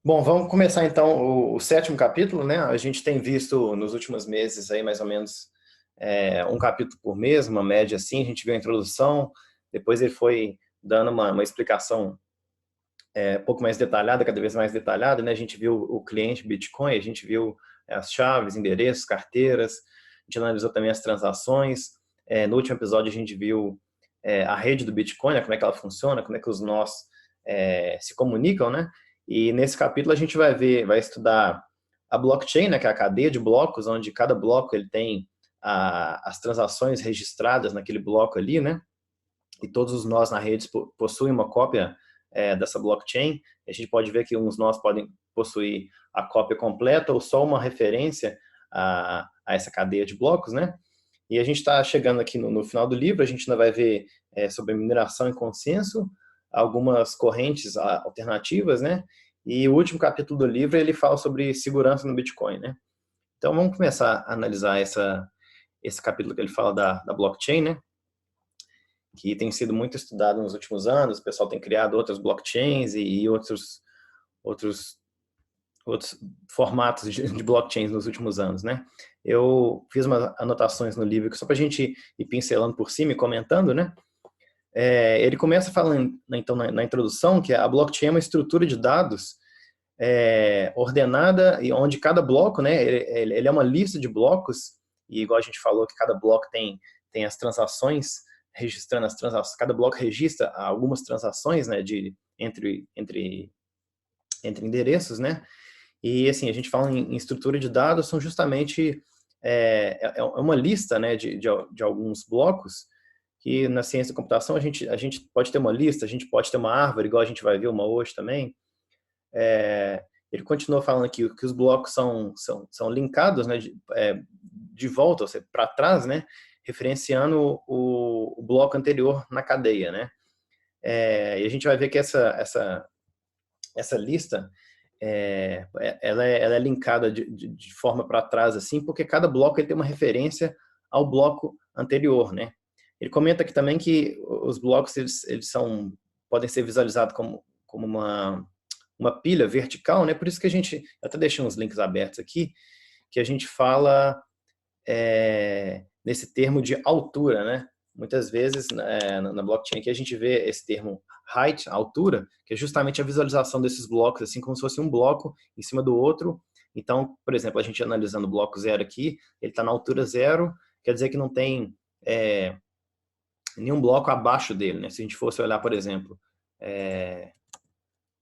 Bom, vamos começar então o sétimo capítulo, né? A gente tem visto nos últimos meses aí mais ou menos um capítulo por mês, uma média assim. A gente viu a introdução, depois ele foi dando uma explicação um pouco mais detalhada, cada vez mais detalhada, né? A gente viu o cliente Bitcoin, a gente viu as chaves, endereços, carteiras, a gente analisou também as transações. No último episódio a gente viu a rede do Bitcoin, né? Como é que ela funciona, como é que os nós se comunicam, né? E nesse capítulo a gente vai estudar a blockchain, né? Que é a cadeia de blocos, onde cada bloco ele tem as transações registradas naquele bloco ali, né? E todos os nós na rede possuem uma cópia dessa blockchain. A gente pode ver que uns nós podem possuir a cópia completa ou só uma referência a essa cadeia de blocos, né? E a gente está chegando aqui no final do livro, a gente ainda vai ver sobre mineração em consenso, algumas correntes alternativas, né? E o último capítulo do livro, ele fala sobre segurança no Bitcoin, né? Então vamos começar a analisar esse capítulo que ele fala da blockchain, né? Que tem sido muito estudado nos últimos anos, o pessoal tem criado outras blockchains e outros, outros formatos de blockchains nos últimos anos, né? Eu fiz umas anotações no livro só para a gente ir pincelando por cima e comentando, né? Ele começa falando, então, na introdução, que a blockchain é uma estrutura de dados ordenada e onde cada bloco, né, ele é uma lista de blocos e igual a gente falou que cada bloco tem as transações registrando as transações, cada bloco registra algumas transações, né, entre endereços, né? E assim a gente fala em estrutura de dados são justamente uma lista, né, de alguns blocos que na ciência da computação a gente pode ter uma lista, a gente pode ter uma árvore, igual a gente vai ver uma hoje também. Ele continua falando aqui que os blocos são linkados, né, de volta, ou seja, para trás, né, referenciando o bloco anterior na cadeia, né? E a gente vai ver que essa lista ela é linkada de forma para trás, assim, porque cada bloco ele tem uma referência ao bloco anterior, né? Ele comenta aqui também que os blocos eles podem ser visualizados como uma pilha vertical, né? Por isso que a gente, eu até deixei uns links abertos aqui, que a gente fala nesse termo de altura, né? Muitas vezes na blockchain que a gente vê esse termo height, altura, que é justamente a visualização desses blocos, assim como se fosse um bloco em cima do outro. Então, por exemplo, a gente analisando o bloco zero aqui, ele está na altura zero, quer dizer que não tem nenhum bloco abaixo dele, né? Se a gente fosse olhar, por exemplo,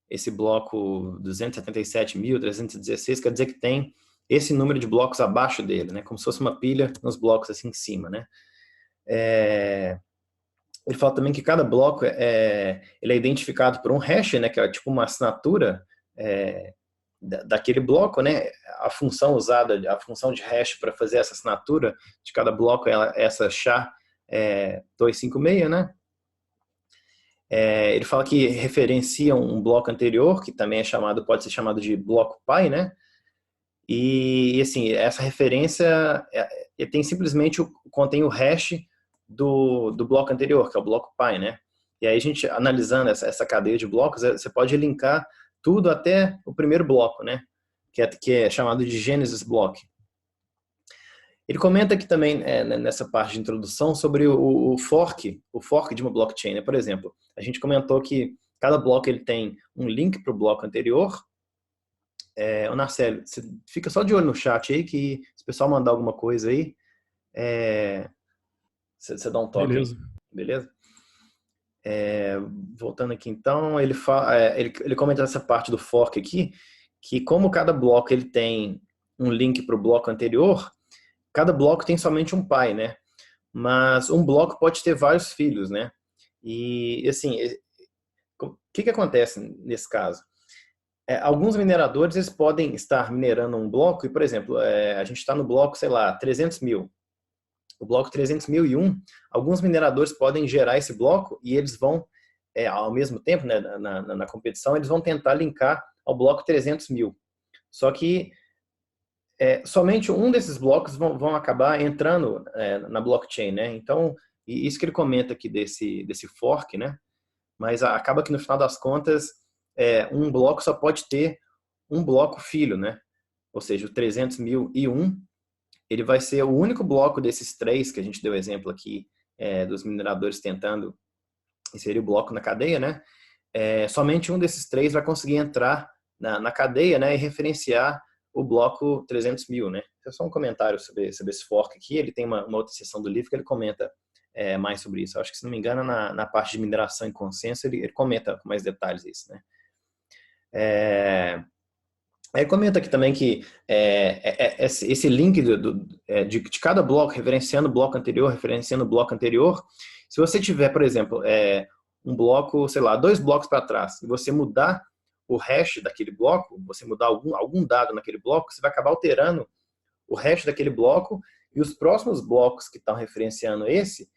esse bloco 277.316, quer dizer que tem esse número de blocos abaixo dele, né? Como se fosse uma pilha nos blocos assim em cima, né? Ele fala também que cada bloco ele é identificado por um hash, né? Que é tipo uma assinatura daquele bloco, né? A função usada, a função de hash para fazer essa assinatura de cada bloco é essa SHA-256, né? Ele fala que referencia um bloco anterior, que também pode ser chamado de bloco pai, né? E assim, essa referência tem simplesmente contém o hash do bloco anterior, que é o bloco pai, né? E aí a gente, analisando essa cadeia de blocos, você pode linkar tudo até o primeiro bloco, né? Que é chamado de Genesis Block. Ele comenta aqui também, nessa parte de introdução, sobre o fork de uma blockchain, né? Por exemplo, a gente comentou que cada bloco ele tem um link para o bloco anterior. O Narcélio, você fica só de olho no chat aí, que se o pessoal mandar alguma coisa aí, você dá um toque aí, Beleza. beleza? Voltando aqui então, ele comenta essa parte do fork aqui, que como cada bloco ele tem um link para o bloco anterior, cada bloco tem somente um pai, né? Mas um bloco pode ter vários filhos, né? E assim, o que acontece nesse caso? Alguns mineradores eles podem estar minerando um bloco e, por exemplo, a gente está no bloco, sei lá, 300 mil. O bloco 300.001, alguns mineradores podem gerar esse bloco e eles vão, ao mesmo tempo, né, na competição, eles vão tentar linkar ao bloco 300 mil. Só que somente um desses blocos vão acabar entrando na blockchain, né? Então, isso que ele comenta aqui desse fork, né? Mas acaba que no final das contas, um bloco só pode ter um bloco filho, né? Ou seja, o 300.001, ele vai ser o único bloco desses três que a gente deu exemplo aqui, dos mineradores tentando inserir o bloco na cadeia, né? Somente um desses três vai conseguir entrar na cadeia, né, e referenciar o bloco 300.000, né? É só um comentário sobre esse fork aqui. Ele tem uma outra seção do livro que ele comenta mais sobre isso. Eu acho que, se não me engano, na parte de mineração em consenso, ele comenta com mais detalhes isso, né? Aí comenta aqui também que esse link de cada bloco, referenciando o bloco anterior, se você tiver, por exemplo, um bloco, sei lá, 2 blocos para trás, e você mudar o hash daquele bloco, você mudar algum dado naquele bloco, você vai acabar alterando o hash daquele bloco, e os próximos blocos que estão referenciando eles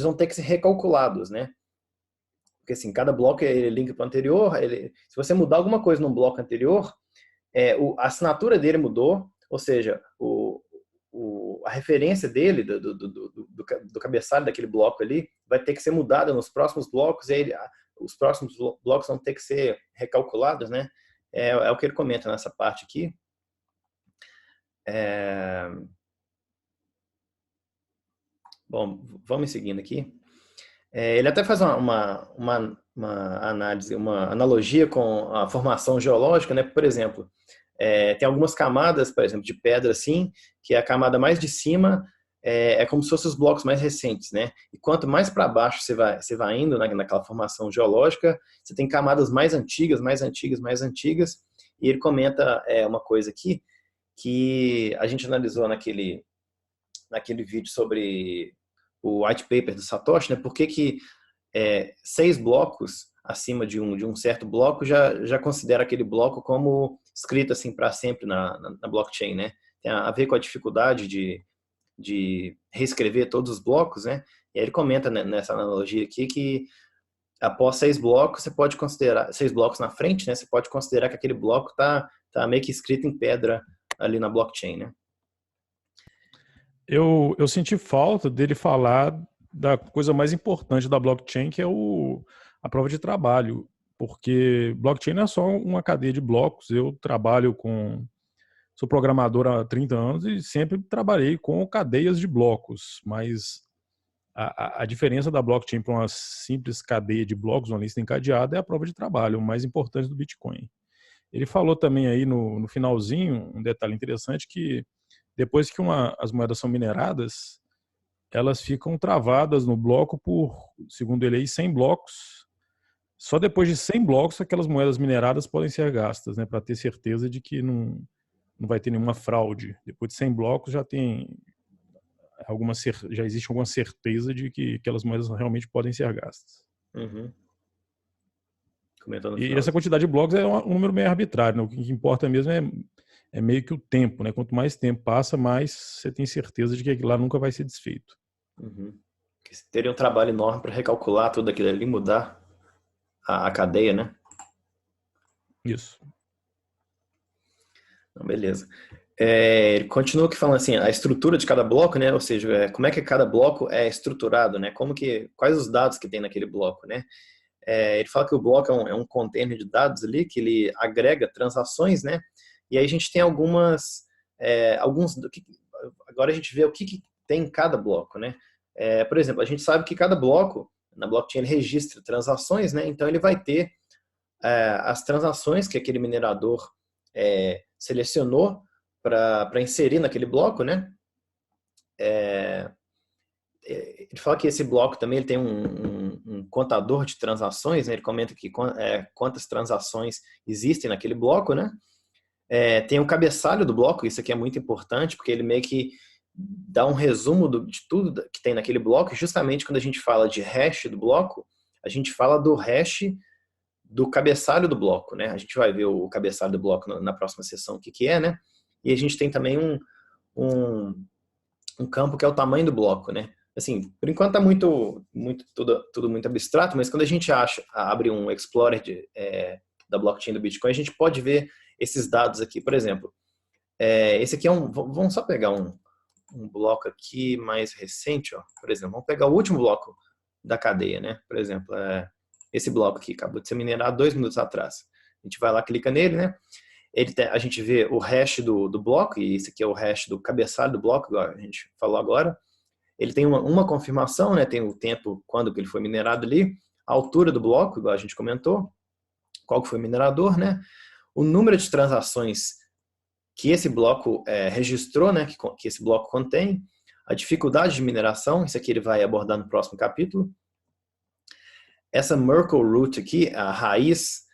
vão ter que ser recalculados, né? Porque assim, cada bloco ele linka para o anterior. Se você mudar alguma coisa num bloco anterior, a assinatura dele mudou, ou seja, a referência dele, do cabeçalho daquele bloco ali, vai ter que ser mudada nos próximos blocos, e aí, os próximos blocos vão ter que ser recalculados, né? É o que ele comenta nessa parte aqui. Bom, vamos seguindo aqui. Ele até faz uma análise, uma analogia com a formação geológica, né? Por exemplo, tem algumas camadas, por exemplo, de pedra assim, que a camada mais de cima como se fossem os blocos mais recentes, né? E quanto mais para baixo você vai indo naquela formação geológica, você tem camadas mais antigas, mais antigas, mais antigas. E ele comenta uma coisa aqui que a gente analisou naquele vídeo sobre o white paper do Satoshi, né? Por que 6 blocos acima de um certo bloco já considera aquele bloco como escrito assim para sempre na blockchain, né? Tem a ver com a dificuldade de reescrever todos os blocos, né? E aí ele comenta, né, nessa analogia aqui, que após 6 blocos, você pode considerar, 6 blocos na frente, né? Você pode considerar que aquele bloco tá meio que escrito em pedra ali na blockchain, né? Eu senti falta dele falar da coisa mais importante da blockchain, que é a prova de trabalho, porque blockchain não é só uma cadeia de blocos. Eu sou programador há 30 anos e sempre trabalhei com cadeias de blocos, mas a diferença da blockchain para uma simples cadeia de blocos, uma lista encadeada, é a prova de trabalho, o mais importante do Bitcoin. Ele falou também aí no finalzinho, um detalhe interessante, que depois que as moedas são mineradas, elas ficam travadas no bloco por, segundo ele aí, 100 blocos. Só depois de 100 blocos aquelas moedas mineradas podem ser gastas, né, para ter certeza de que não vai ter nenhuma fraude. Depois de 100 blocos já existe alguma certeza de que aquelas moedas realmente podem ser gastas. Uhum. Comentando no E final. essa quantidade de blocos é um número meio arbitrário, né? O que importa mesmo é meio que o tempo, né? Quanto mais tempo passa, mais você tem certeza de que aquilo lá nunca vai ser desfeito. Uhum. Teria um trabalho enorme para recalcular tudo aquilo ali, mudar a cadeia, né? Isso. Então, beleza. Ele continua aqui falando assim, a estrutura de cada bloco, né? Ou seja, como é que cada bloco é estruturado, né? Quais os dados que tem naquele bloco, né? Ele fala que o bloco é um container de dados ali, que ele agrega transações, né? E aí a gente tem agora a gente vê o que tem em cada bloco, né? Por exemplo, a gente sabe que cada bloco, na blockchain, ele registra transações, né? Então ele vai ter as transações que aquele minerador selecionou para inserir naquele bloco, né? Ele fala que esse bloco também ele tem um contador de transações, né? Ele comenta que quantas transações existem naquele bloco, né? Tem o cabeçalho do bloco, isso aqui é muito importante, porque ele meio que dá um resumo de tudo que tem naquele bloco. Justamente quando a gente fala de hash do bloco, a gente fala do hash do cabeçalho do bloco, né? A gente vai ver o cabeçalho do bloco na próxima sessão, o que é, né? E a gente tem também um campo que é o tamanho do bloco, né? Assim, por enquanto tá tudo muito abstrato, mas quando a gente abre um Explorer da blockchain do Bitcoin, a gente pode ver esses dados aqui. Por exemplo, esse aqui vamos só pegar um bloco aqui mais recente, ó. Por exemplo, vamos pegar o último bloco da cadeia, né? Por exemplo, esse bloco aqui acabou de ser minerado 2 minutos atrás. A gente vai lá, clica nele, né? A gente vê o hash do bloco, e esse aqui é o hash do cabeçalho do bloco, igual a gente falou agora. Ele tem uma confirmação, né? Tem o tempo, quando que ele foi minerado ali, a altura do bloco, igual a gente comentou, qual que foi o minerador, né? O número de transações que esse bloco registrou, né? Que esse bloco contém, a dificuldade de mineração, isso aqui ele vai abordar no próximo capítulo. Essa Merkle root aqui, a raiz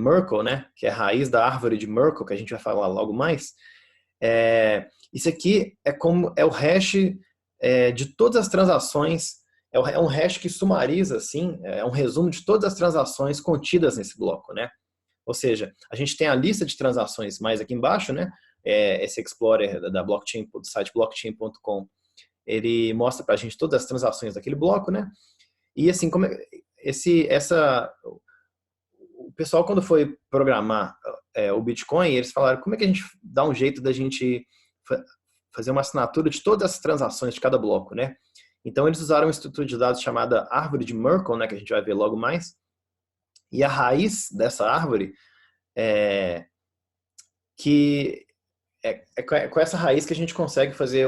Merkle, né? Que é a raiz da árvore de Merkle, que a gente vai falar logo mais. Isso aqui é o hash de todas as transações, é um hash que sumariza, assim, é um resumo de todas as transações contidas nesse bloco, né? Ou seja, a gente tem a lista de transações mais aqui embaixo, né? Esse Explorer da blockchain, do site blockchain.com, ele mostra para a gente todas as transações daquele bloco, né? E assim, o pessoal, quando foi programar o Bitcoin, eles falaram, como é que a gente dá um jeito da gente fazer uma assinatura de todas as transações de cada bloco, né? Então, eles usaram uma estrutura de dados chamada árvore de Merkle, né, que a gente vai ver logo mais. E a raiz dessa árvore é com essa raiz que a gente consegue fazer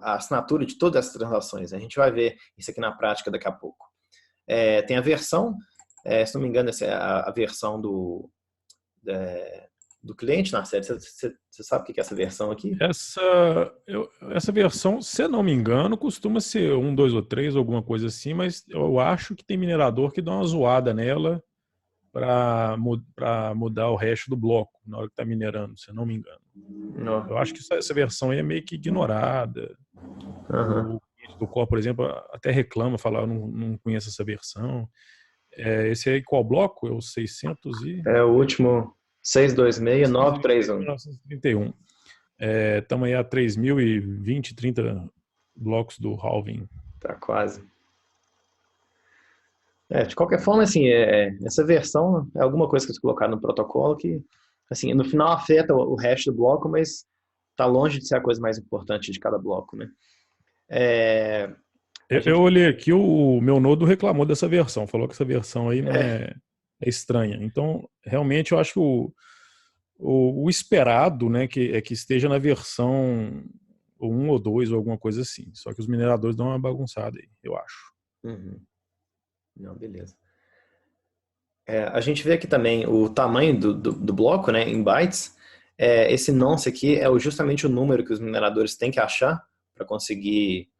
a assinatura de todas as transações. A gente vai ver isso aqui na prática daqui a pouco. Tem a versão, se não me engano, essa é a versão do cliente na série. Você sabe o que é essa versão aqui? Essa versão, se não me engano, costuma ser 1, 2 ou 3, alguma coisa assim, mas eu acho que tem minerador que dá uma zoada nela para mudar o hash do bloco na hora que está minerando, se não me engano. Não. Eu acho que essa versão aí é meio que ignorada. Uhum. O cliente do Core, por exemplo, até reclama, fala, eu não conheço essa versão. Esse aí qual bloco? É o 600 e... É o último 626931. 1931. Estamos aí a 3.020, 30 blocos do halving. Tá quase. De qualquer forma, assim, essa versão é alguma coisa que eles colocaram no protocolo que, assim, no final afeta o hash do bloco, mas tá longe de ser a coisa mais importante de cada bloco, né? Eu olhei aqui, o meu nodo reclamou dessa versão, falou que essa versão aí não é estranha. Então, realmente, eu acho que o esperado, né, que esteja na versão 1 ou 2 ou alguma coisa assim. Só que os mineradores dão uma bagunçada aí, eu acho. Uhum. Não, beleza. A gente vê aqui também o tamanho do bloco, né, em bytes. Esse nonce aqui é justamente o número que os mineradores têm que achar para conseguir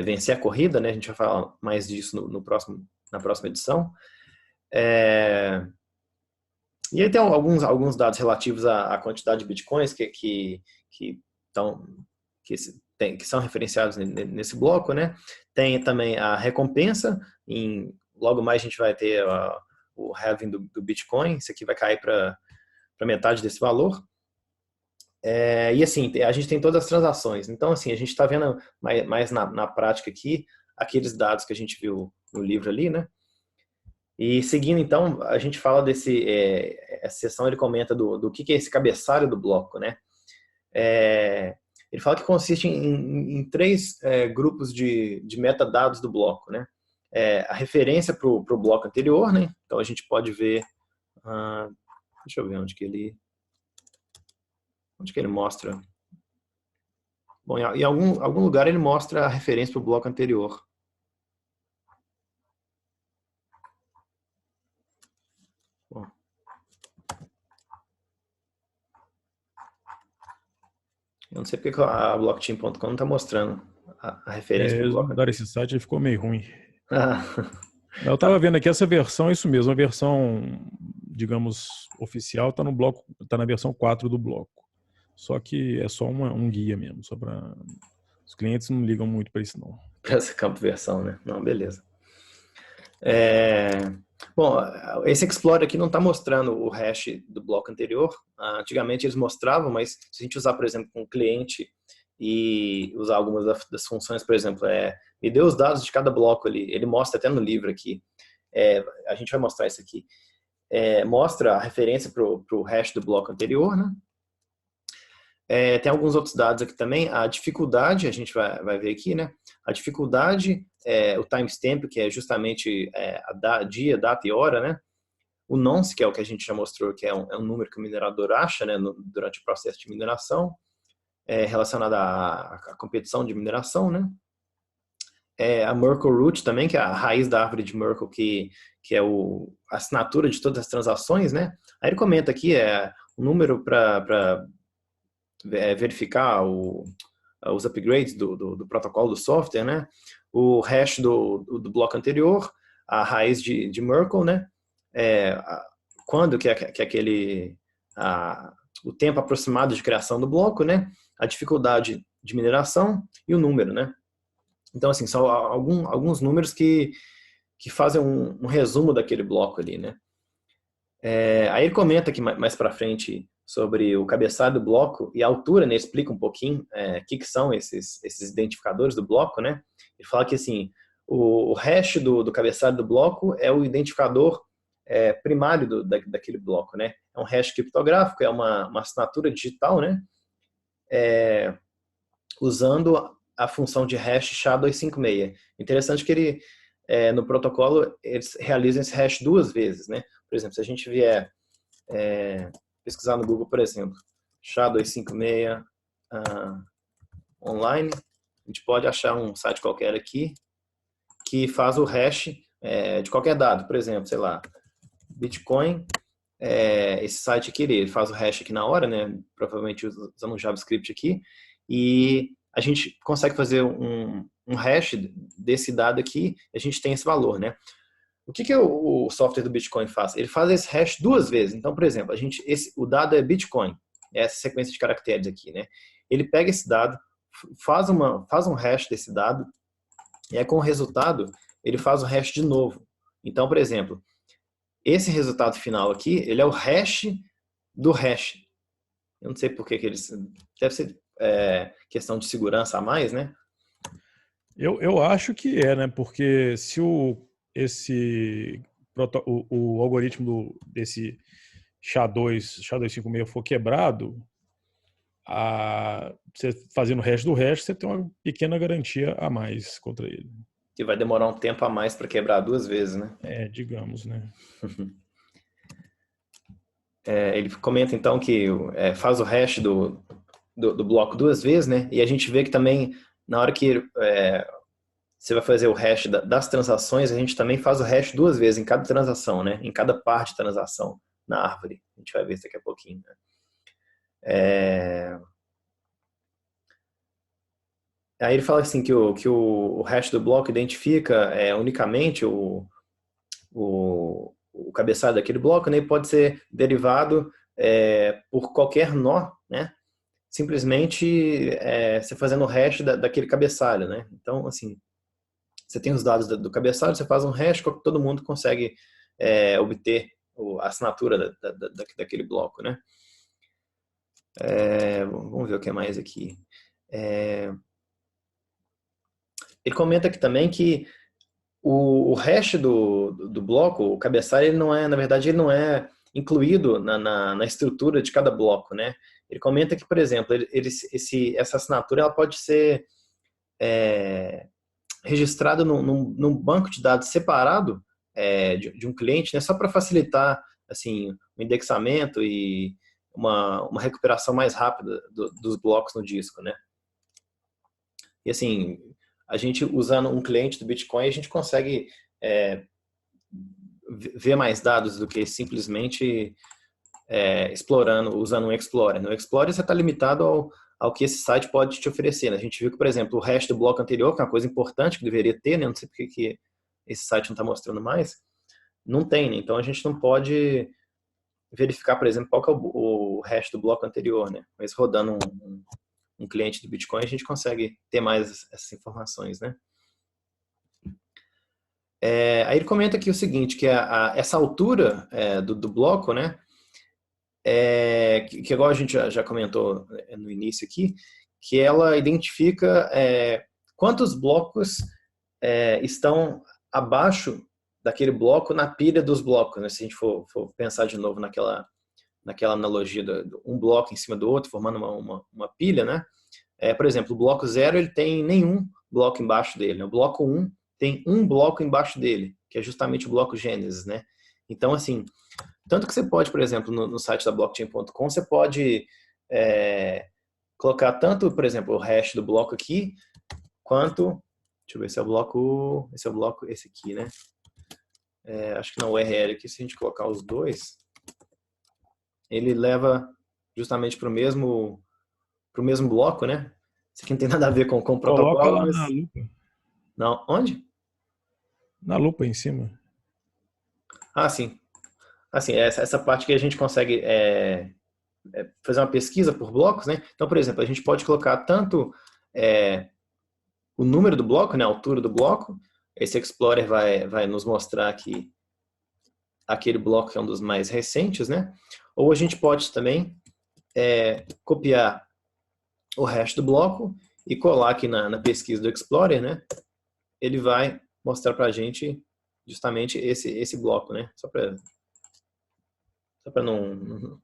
vencer a corrida, né? A gente vai falar mais disso na próxima edição. E aí tem alguns dados relativos à quantidade de bitcoins que são referenciados nesse bloco, né? Tem também a recompensa, logo mais a gente vai ter o halving do Bitcoin, isso aqui vai cair para metade desse valor. E assim, a gente tem todas as transações. Então, assim, a gente está vendo mais na prática aqui aqueles dados que a gente viu no livro ali, né? E seguindo, então, a gente fala essa seção ele comenta do que é esse cabeçalho do bloco, né? Ele fala que consiste em três grupos de metadados do bloco, né? A referência para o bloco anterior, né? Então a gente pode ver, deixa eu ver onde que ele mostra. Bom, em algum lugar ele mostra a referência para o bloco anterior. Bom. Eu não sei porque a blockchain.com não está mostrando a referência para o bloco Mudaram anterior. esse site e ficou meio ruim. Eu estava vendo aqui essa versão, isso mesmo, a versão, digamos, oficial está no bloco, está na versão 4 do bloco. Só que é só um guia mesmo, só para os clientes não ligam muito para isso não. Para essa campo versão, né? Não, beleza. Bom, esse Explorer aqui não está mostrando o hash do bloco anterior. Antigamente eles mostravam, mas se a gente usar, por exemplo, um cliente e usar algumas das funções, por exemplo, me dê os dados de cada bloco ali. Ele mostra até no livro aqui. A gente vai mostrar isso aqui. Mostra a referência para o hash do bloco anterior, né? Tem alguns outros dados aqui também. A dificuldade, a gente vai ver aqui, né? A dificuldade, o timestamp, que é justamente dia, data e hora, né? o nonce, que é o que a gente já mostrou, que é um número que o minerador acha, né, durante o processo de mineração, relacionado à competição de mineração, né? A Merkle Root também, que é a raiz da árvore de Merkle, que é a assinatura de todas as transações, né? Aí ele comenta aqui o número para verificar os upgrades do protocolo do software, né? O hash do bloco anterior, a raiz de Merkle, né? Quando que é aquele o tempo aproximado de criação do bloco, né? A dificuldade de mineração e o número, né? Então, assim, são alguns números que fazem um resumo daquele bloco ali, né? Aí ele comenta aqui mais para frente sobre o cabeçalho do bloco e a altura, né? Explica um pouquinho o que são esses identificadores do bloco, né? Ele fala que, assim, o hash do cabeçalho do bloco é o identificador primário daquele bloco, né? É um hash criptográfico, é uma assinatura digital, né? Usando a função de hash SHA-256. Interessante que ele, no protocolo, eles realizam esse hash 2 vezes, né? Por exemplo, se a gente vier pesquisar no Google, por exemplo, SHA-256 online, a gente pode achar um site qualquer aqui que faz o hash de qualquer dado. Por exemplo, sei lá, Bitcoin, esse site aqui, ele faz o hash aqui na hora, né? Provavelmente usando um JavaScript aqui, e a gente consegue fazer um hash desse dado aqui, e a gente tem esse valor, né? O que o software do Bitcoin faz? Ele faz esse hash 2 vezes. Então, por exemplo, o dado é Bitcoin, essa sequência de caracteres aqui, né? Ele pega esse dado, faz um hash desse dado, e aí com o resultado, ele faz o hash de novo. Então, por exemplo, esse resultado final aqui, ele é o hash do hash. Eu não sei por que eles... Deve ser questão de segurança a mais, né? Eu acho que né? Porque se o algoritmo desse SHA-256 for quebrado, você fazendo o hash do hash, você tem uma pequena garantia a mais contra ele. Que vai demorar um tempo a mais para quebrar 2 vezes, né? Digamos, né? Ele comenta então que faz o hash do bloco 2 vezes, né? E a gente vê que também, na hora que você vai fazer o hash das transações, a gente também faz o hash 2 vezes em cada transação, né? Em cada parte de transação na árvore. A gente vai ver isso daqui a pouquinho, né? Aí ele fala assim que o hash do bloco identifica unicamente o cabeçalho daquele bloco, né? E pode ser derivado por qualquer nó, né? Simplesmente você fazendo o hash daquele cabeçalho, né? Então, assim, você tem os dados do cabeçalho, você faz um hash, todo mundo consegue obter a assinatura daquele bloco, né? Vamos ver o que é mais aqui. Ele comenta aqui também que o hash do bloco, o cabeçalho, ele não é, na verdade, ele não é incluído na estrutura de cada bloco, né? Ele comenta que, por exemplo, essa assinatura ela pode ser registrada num banco de dados separado de um cliente, né? Só para facilitar assim, o indexamento e uma recuperação mais rápida dos blocos no disco, né? E assim, a gente usando um cliente do Bitcoin, a gente consegue ver mais dados do que simplesmente explorando, usando um Explorer. No Explorer você está limitado ao que esse site pode te oferecer, né? A gente viu que, por exemplo, o hash do bloco anterior, que é uma coisa importante que deveria ter, né? Não sei porque que esse site não está mostrando mais, não tem, né? Então a gente não pode verificar, por exemplo, qual que é o hash do bloco anterior, né? Mas rodando um cliente do Bitcoin, a gente consegue ter mais essas informações, né? Aí ele comenta aqui o seguinte, que essa altura do bloco, né? Que igual a gente já comentou no início aqui, que ela identifica quantos blocos estão abaixo daquele bloco na pilha dos blocos, né? Se a gente for pensar de novo naquela analogia de um bloco em cima do outro, formando uma pilha, né? Por exemplo, o bloco 0 ele tem nenhum bloco embaixo dele, né? O bloco 1 tem um bloco embaixo dele, que é justamente o bloco Gênesis, né? Então, assim, tanto que você pode, por exemplo, no site da blockchain.com, você pode colocar tanto, por exemplo, o hash do bloco aqui, quanto, deixa eu ver se é o bloco, esse aqui, né? Acho que na URL aqui, se a gente colocar os dois, ele leva justamente para o mesmo bloco, né? Isso aqui não tem nada a ver com o Coloca protocolo, lá na mas... lupa. Não, onde? Na lupa em cima. Ah, sim. Assim, essa parte que a gente consegue fazer uma pesquisa por blocos, né? Então, por exemplo, a gente pode colocar tanto o número do bloco, né, a altura do bloco. Esse Explorer vai nos mostrar aqui aquele bloco que é um dos mais recentes, né? Ou a gente pode também copiar o hash do bloco e colar aqui na pesquisa do Explorer, né? Ele vai mostrar para a gente justamente esse bloco, né? Só para não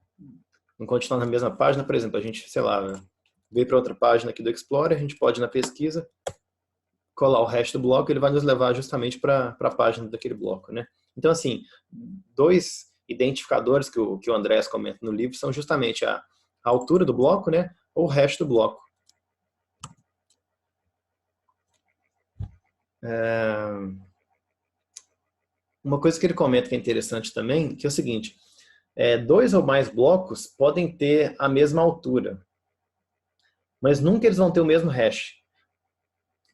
continuar na mesma página, por exemplo, a gente, sei lá, veio para outra página aqui do Explorer, a gente pode ir na pesquisa, colar o hash do bloco, ele vai nos levar justamente para a página daquele bloco, né? Então, assim, dois identificadores que o Andrés comenta no livro são justamente a altura do bloco, né? Ou o hash do bloco. Uma coisa que ele comenta que é interessante também, que é o seguinte, dois ou mais blocos podem ter a mesma altura, mas nunca eles vão ter o mesmo hash.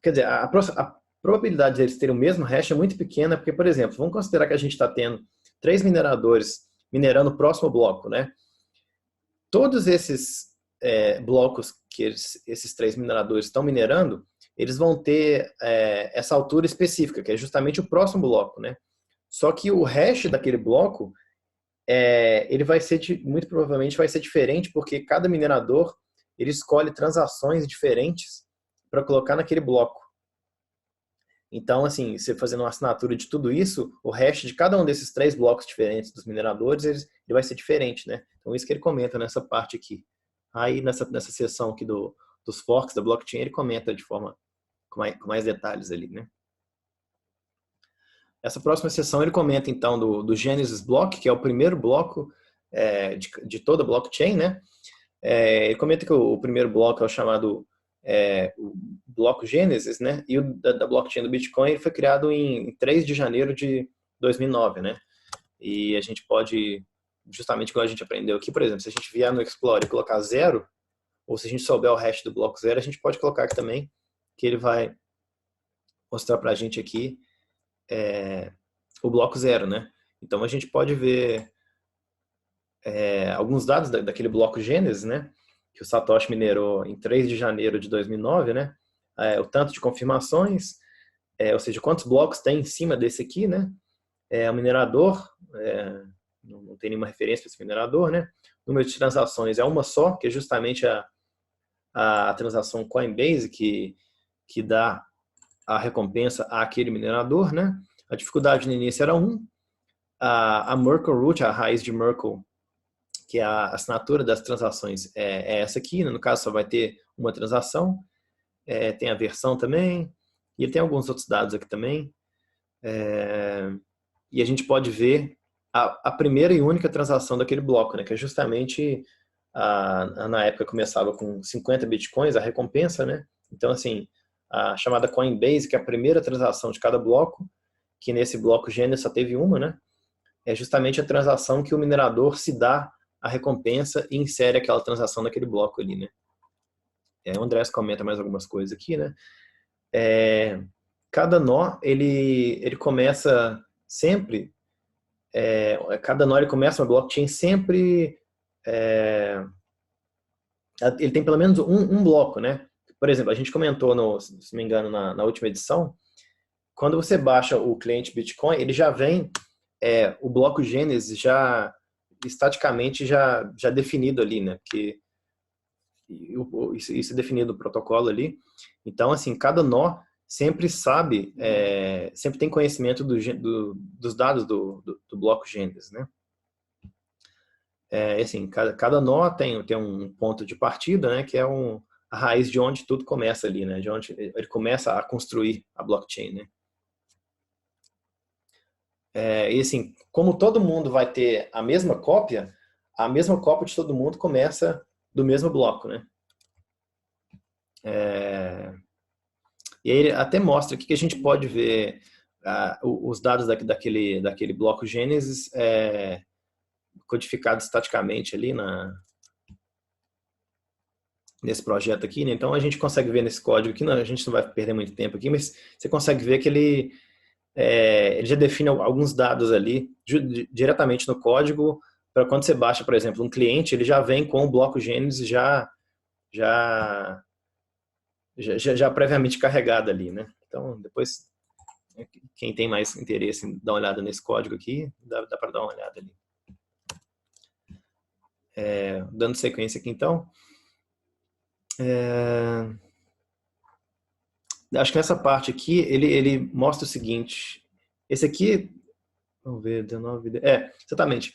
Quer dizer, a probabilidade de eles terem o mesmo hash é muito pequena, porque, por exemplo, vamos considerar que a gente está tendo 3 mineradores minerando o próximo bloco, né? Todos esses blocos que esses 3 mineradores estão minerando, eles vão ter essa altura específica, que é justamente o próximo bloco, né? Só que o hash daquele bloco, ele vai ser, muito provavelmente, vai ser diferente, porque cada minerador ele escolhe transações diferentes para colocar naquele bloco. Então, assim, você fazendo uma assinatura de tudo isso, o hash de cada um desses 3 blocos diferentes dos mineradores, ele vai ser diferente, né? Então, isso que ele comenta nessa parte aqui. Aí, nessa seção aqui dos forks da blockchain, ele comenta de forma com mais detalhes ali, né? Essa próxima seção, ele comenta, então, do Genesis Block, que é o primeiro bloco de toda a blockchain, né? Ele comenta que o primeiro bloco é o chamado o bloco Gênesis, né? E o da blockchain do Bitcoin ele foi criado em 3 de janeiro de 2009, né? E a gente pode, justamente como a gente aprendeu aqui, por exemplo, se a gente vier no Explorer e colocar 0, ou se a gente souber o hash do bloco 0, a gente pode colocar aqui também, que ele vai mostrar pra gente aqui o bloco 0, né? Então a gente pode ver alguns dados daquele bloco Gênesis, né? Que o Satoshi minerou em 3 de janeiro de 2009, né? O tanto de confirmações, ou seja, quantos blocos tem em cima desse aqui, né? O minerador, não tem nenhuma referência para esse minerador, né? O número de transações é uma só, que é justamente a transação Coinbase que dá a recompensa àquele minerador, né? A dificuldade no início era 1. A Merkle Root, a raiz de Merkle, que é a assinatura das transações, é essa aqui, né? No caso só vai ter uma transação, tem a versão também, e tem alguns outros dados aqui também, e a gente pode ver a primeira e única transação daquele bloco, né? Que é justamente, na época começava com 50 bitcoins, a recompensa, né? Então, assim, a chamada Coinbase, que é a primeira transação de cada bloco, que nesse bloco Gênesis só teve uma, né? É justamente a transação que o minerador se dá a recompensa e insere aquela transação naquele bloco ali, né? O Andrés comenta mais algumas coisas aqui, né? Cada nó, ele começa sempre, cada nó ele começa uma blockchain sempre, ele tem pelo menos um bloco, né? Por exemplo, a gente comentou, se não me engano, na última edição, quando você baixa o cliente Bitcoin, ele já vem o bloco Gênesis já estaticamente já definido ali, né? Porque isso é definido no protocolo ali. Então, assim, cada nó sempre sabe, sempre tem conhecimento dos dados do bloco Gênesis, né? Assim, cada nó tem um ponto de partida, né? Que é a raiz de onde tudo começa ali, né? De onde ele começa a construir a blockchain, né? E assim, como todo mundo vai ter a mesma cópia de todo mundo começa do mesmo bloco, né? E aí ele até mostra aqui que a gente pode ver os dados daquele bloco Gênesis codificados estaticamente ali nesse projeto aqui, né? Então a gente consegue ver nesse código aqui, a gente não vai perder muito tempo aqui, mas você consegue ver que ele já define alguns dados ali diretamente no código para quando você baixa, por exemplo, um cliente, ele já vem com o bloco Gênesis já, já previamente carregado ali, né? Então depois quem tem mais interesse em dar uma olhada nesse código aqui, dá para dar uma olhada ali. Dando sequência aqui então. Acho que nessa parte aqui ele mostra o seguinte. Esse aqui, vamos ver, 19. Exatamente.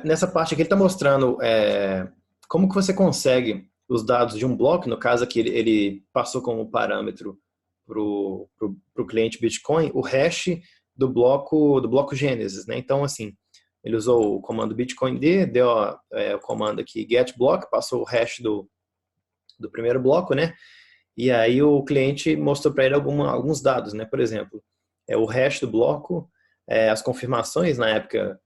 Nessa parte aqui ele está mostrando como que você consegue os dados de um bloco, no caso aqui ele passou como parâmetro para o cliente Bitcoin o hash do bloco Gênesis, né? Então assim, ele usou o comando bitcoind, deu o comando aqui getBlock, passou o hash do primeiro bloco, né? E aí o cliente mostrou para ele alguns dados, né? Por exemplo, o hash do bloco, as confirmações na época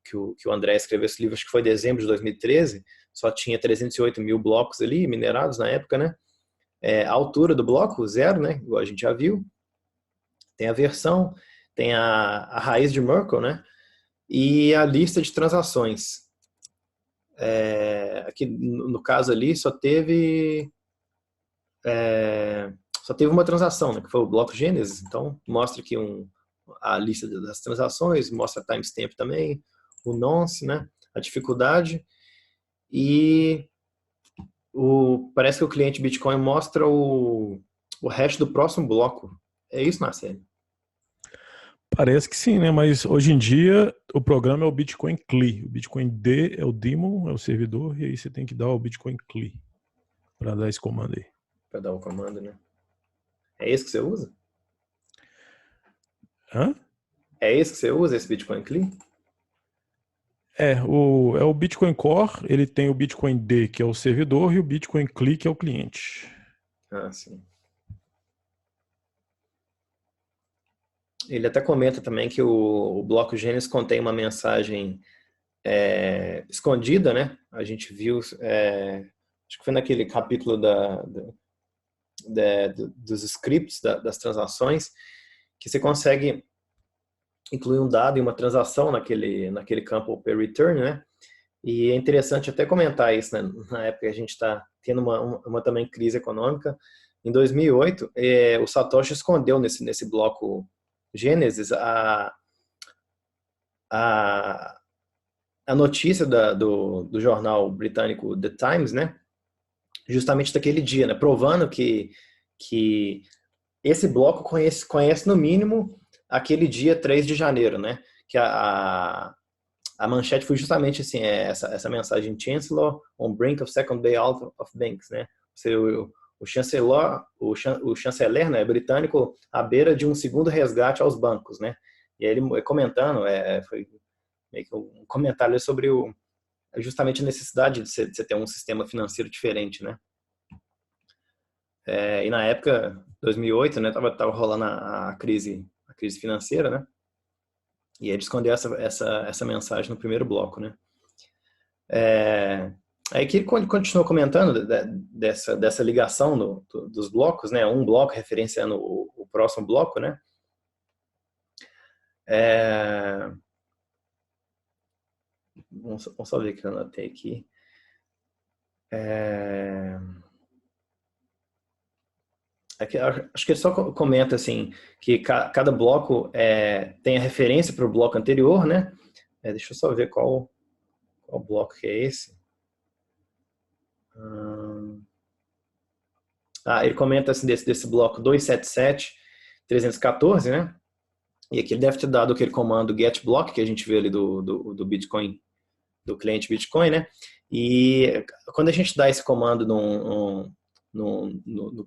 que o André escreveu esse livro, acho que foi em dezembro de 2013, só tinha 308 mil blocos ali minerados na época, né? A altura do bloco, 0, né? Igual a gente já viu. Tem a versão, tem a raiz de Merkle, né? E a lista de transações. Aqui no caso ali só teve uma transação, né? Que foi o bloco Gênesis. Então mostra aqui a lista das transações, mostra a timestamp também, o nonce, né? A dificuldade e parece que o cliente Bitcoin mostra o hash do próximo bloco. É isso, Marcelo? Parece que sim, né? Mas hoje em dia o programa é o Bitcoin CLI. O Bitcoin D é o daemon, é o servidor, e aí você tem que dar o Bitcoin CLI para dar esse comando aí. Para dar o comando, né? É esse que você usa? Hã? É esse que você usa, esse Bitcoin CLI? É o Bitcoin Core, ele tem o Bitcoin D, que é o servidor, e o Bitcoin CLI, que é o cliente. Ah, sim. Ele até comenta também que o bloco Gênesis contém uma mensagem escondida, né? A gente viu, acho que foi naquele capítulo dos scripts, das transações, que você consegue incluir um dado em uma transação naquele campo per return, né? E é interessante até comentar isso, né? Na época que a gente está tendo uma também crise econômica. Em 2008, o Satoshi escondeu nesse bloco Gênesis a notícia do jornal britânico The Times, né? Justamente daquele dia, né? Provando que esse bloco conhece no mínimo aquele dia 3 de janeiro, né? Que a manchete foi justamente assim, essa mensagem: Chancellor on brink of second bailout of banks, né? O chanceler, né, britânico à beira de um segundo resgate aos bancos, né? E aí ele comentando, foi meio que um comentário sobre justamente a necessidade de você ter um sistema financeiro diferente, né? E na época, 2008, né, tava rolando a crise financeira, né? E ele escondeu essa mensagem no primeiro bloco, né? Aí que ele continuou comentando dessa ligação dos blocos, né? Um bloco referenciando o próximo bloco, né? Vamos só ver o que eu anotei aqui. Acho que ele só comenta assim que cada bloco tem a referência para o bloco anterior, né? Deixa eu só ver qual bloco que é esse. Ele comenta assim desse bloco 277.314, né? E aqui ele deve ter dado aquele comando getBlock que a gente vê ali do Bitcoin, do cliente Bitcoin, né? E quando a gente dá esse comando no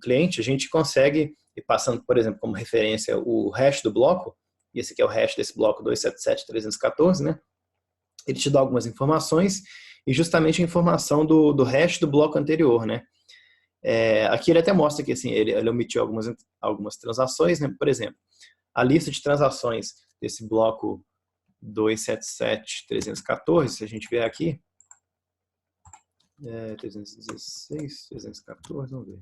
cliente, a gente consegue e passando, por exemplo, como referência o hash do bloco, e esse aqui é o hash desse bloco 277.314, né? Ele te dá algumas informações e justamente a informação do hash do bloco anterior, né? Aqui ele até mostra que assim, ele omitiu algumas transações, né? Por exemplo, a lista de transações desse bloco 277.314, se a gente ver aqui, 316, 314, vamos ver.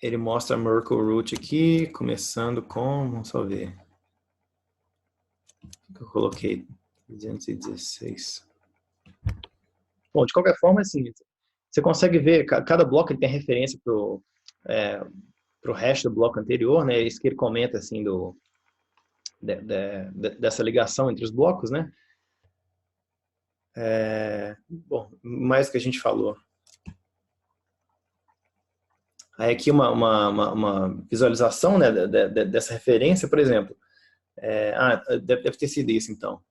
Ele mostra a Merkle Root aqui, começando com, vamos só ver. O que eu coloquei? 216. Bom, de qualquer forma, assim, você consegue ver, cada bloco ele tem referência pro hash do bloco anterior, né? Isso que ele comenta, assim, dessa ligação entre os blocos, né? Bom, mais do que a gente falou. Aí aqui uma visualização, né, dessa referência, por exemplo. Deve ter sido isso, então.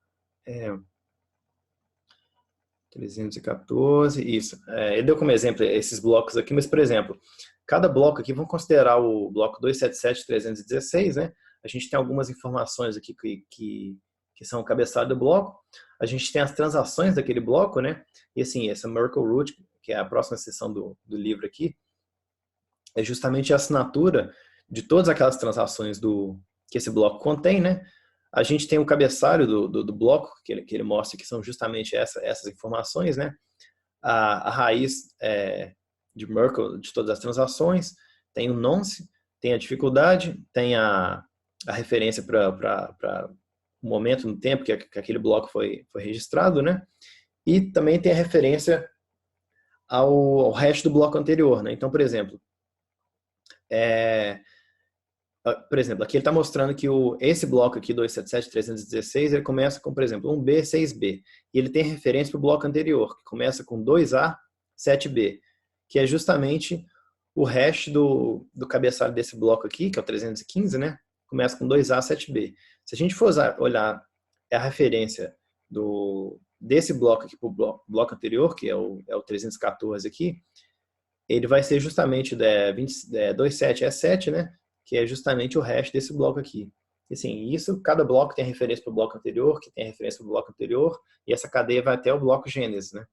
314, isso. Ele deu como exemplo esses blocos aqui, mas, por exemplo, cada bloco aqui, vamos considerar o bloco 277.316, né? A gente tem algumas informações aqui que são o cabeçalho do bloco. A gente tem as transações daquele bloco, né? E assim, essa Merkle Root, que é a próxima seção do livro aqui, é justamente a assinatura de todas aquelas transações que esse bloco contém, né? A gente tem o cabeçalho do bloco, que ele mostra que são justamente essas informações, né? A raiz de Merkle de todas as transações, tem o nonce, tem a dificuldade, tem a referência para o momento no tempo que aquele bloco foi registrado, né? E também tem a referência ao hash do bloco anterior, né? Então, por exemplo, aqui ele está mostrando que esse bloco aqui, 277.316, ele começa com, por exemplo, 1B, 6B. E ele tem referência para o bloco anterior, que começa com 2A, 7B, que é justamente o hash do cabeçalho desse bloco aqui, que é o 315, né? Começa com 2A, 7B. Se a gente for olhar a referência desse bloco aqui para o bloco anterior, que é o 314 aqui, ele vai ser justamente 27E7, né? Que é justamente o hash desse bloco aqui. E, assim, isso, cada bloco tem referência para o bloco anterior, que tem referência para o bloco anterior, e essa cadeia vai até o bloco Gênesis, né?